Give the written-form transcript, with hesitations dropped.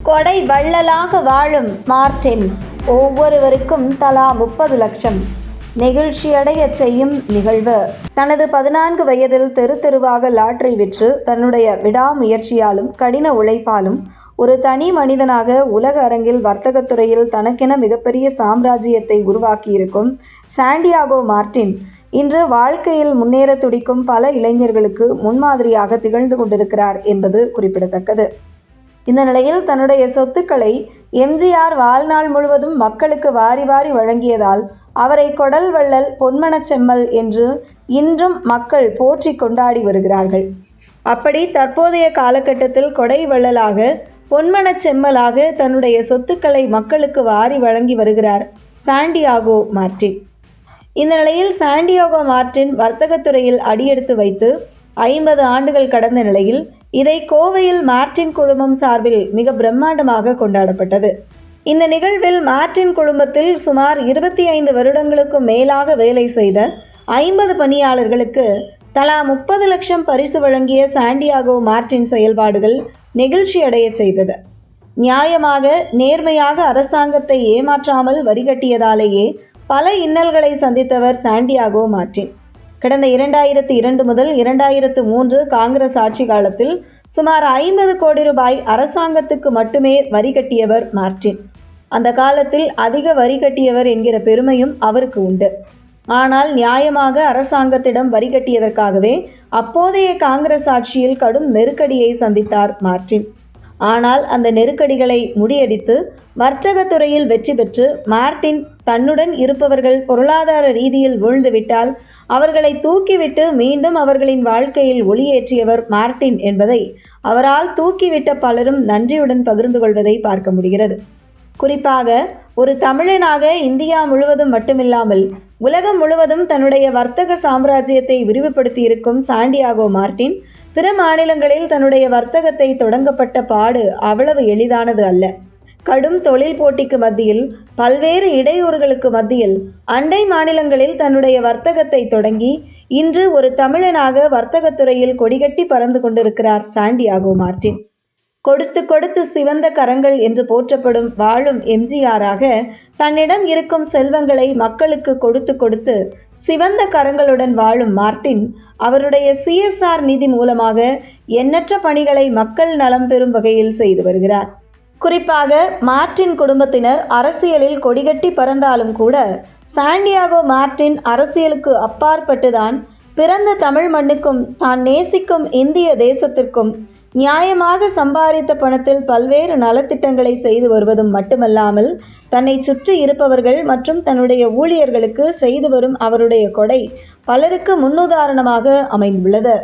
கொடை வள்ளலாக வாழும் மார்ட்டின் ஒவ்வொருவருக்கும் தலா 30 லட்சம் நெகிழ்ச்சியடைய செய்யும் நிகழ்வு. தனது 14 வயதில் தெரு தெருவாக லாட்டரி விற்று தன்னுடைய விடாமுயற்சியாலும் கடின உழைப்பாலும் ஒரு தனி மனிதனாக உலக அரங்கில் வர்த்தகத்துறையில் தனக்கென மிகப்பெரிய சாம்ராஜ்யத்தை உருவாக்கியிருக்கும் சாண்டியாகோ மார்ட்டின் இன்று வாழ்க்கையில் முன்னேற துடிக்கும் பல இளைஞர்களுக்கு முன்மாதிரியாக திகழ்ந்து கொண்டிருக்கிறார் என்பது குறிப்பிடத்தக்கது. இந்த நிலையில் தன்னுடைய சொத்துக்களை எம்ஜிஆர் வாழ்நாள் முழுவதும் மக்களுக்கு வாரி வாரி வழங்கியதால் அவரை கொடல் வள்ளல், பொன்மனச் செம்மல் என்று இன்றும் மக்கள் போற்றி கொண்டாடி வருகிறார்கள். அப்படி தற்போதைய காலகட்டத்தில் கொடை வள்ளலாக, பொன்மனச் செம்மலாக தன்னுடைய சொத்துக்களை மக்களுக்கு வாரி வழங்கி வருகிறார் சாண்டியாகோ மார்ட்டின். இந்த நிலையில் சாண்டியாகோ மார்ட்டின் வர்த்தகத்துறையில் அடியெடுத்து வைத்து 50 ஆண்டுகள் கடந்த நிலையில் இதை கோவையில் மார்ட்டின் குழுமம் சார்பில் மிக பிரம்மாண்டமாக கொண்டாடப்பட்டது. இந்த நிகழ்வில் மார்ட்டின் குழுமத்தில் சுமார் 25 வருடங்களுக்கும் மேலாக வேலை செய்த 50 பணியாளர்களுக்கு தலா 30 லட்சம் பரிசு வழங்கிய சாண்டியாகோ மார்ட்டின் செயல்பாடுகள் நெகிழ்ச்சியடைய செய்தது. நியாயமாக, நேர்மையாக அரசாங்கத்தை ஏமாற்றாமல் வரிகட்டியதாலேயே பல இன்னல்களை சந்தித்தவர் சாண்டியாகோ மார்ட்டின். கடந்த 2002 முதல் 2003 காங்கிரஸ் ஆட்சி காலத்தில் சுமார் 50 கோடி ரூபாய் அரசாங்கத்துக்கு மட்டுமே வரி கட்டியவர் மார்ட்டின். அந்த காலத்தில் அதிக வரி கட்டியவர் என்கிற பெருமையும் அவருக்கு உண்டு. ஆனால் நியாயமாக அரசாங்கத்திடம் வரி கட்டியதற்காகவே அப்போதைய காங்கிரஸ் ஆட்சியில் கடும் நெருக்கடியை சந்தித்தார் மார்ட்டின். ஆனால் அந்த நெருக்கடிகளை முறியடித்து வர்த்தகத்துறையில் வெற்றி பெற்று மார்ட்டின் தன்னுடன் இருப்பவர்கள் பொருளாதார ரீதியில் வீழ்ந்துவிட்டால் அவர்களை தூக்கிவிட்டு மீண்டும் அவர்களின் வாழ்க்கையில் ஒளியேற்றியவர் மார்ட்டின் என்பதை அவரால் தூக்கிவிட்ட பலரும் நன்றியுடன் பகிர்ந்து கொள்வதை பார்க்க முடிகிறது. குறிப்பாக ஒரு தமிழனாக இந்தியா முழுவதும் மட்டுமில்லாமல் உலகம் முழுவதும் தன்னுடைய வர்த்தக சாம்ராஜ்யத்தை விரிவுபடுத்தி இருக்கும் சாண்டியாகோ மார்ட்டின் பிற மாநிலங்களில் தன்னுடைய வர்த்தகத்தை தொடங்கப்பட்ட பாடு அவ்வளவு எளிதானது அல்ல. கடும் தொழில் போட்டிக்கு மத்தியில், பல்வேறு இடையூறுகளுக்கு மத்தியில் அண்டை மாநிலங்களில் தன்னுடைய வர்த்தகத்தை தொடங்கி இன்று ஒரு தமிழனாக வர்த்தகத்துறையில் கொடிகட்டி பறந்து கொண்டிருக்கிறார் சாண்டியாகோ மார்ட்டின். கொடுத்து கொடுத்து சிவந்த கரங்கள் என்று போற்றப்படும் வாழும் எம்ஜிஆராக தன்னிடம் இருக்கும் செல்வங்களை மக்களுக்கு கொடுத்து கொடுத்து சிவந்த கரங்களுடன் வாழும் மார்ட்டின் அவருடைய CSR நிதி மூலமாக எண்ணற்ற பணிகளை மக்கள் நலம் பெறும் வகையில் செய்து வருகிறார். குறிப்பாக மார்ட்டின் குடும்பத்தினர் அரசியலில் கொடிகட்டி பறந்தாலும் கூட சாண்டியாகோ மார்ட்டின் அரசியலுக்கு அப்பாற்பட்டுதான் பிறந்த தமிழ் மண்ணுக்கும் தான் நேசிக்கும் இந்திய தேசத்திற்கும் நியாயமாக சம்பாதித்த பணத்தில் பல்வேறு நலத்திட்டங்களை செய்து வருவதும் மட்டுமல்லாமல் தன்னை சுற்றி இருப்பவர்கள் மற்றும் தன்னுடைய ஊழியர்களுக்கு செய்து வரும் அவருடைய கொடை பலருக்கு முன்னுதாரணமாக அமைந்துள்ளது.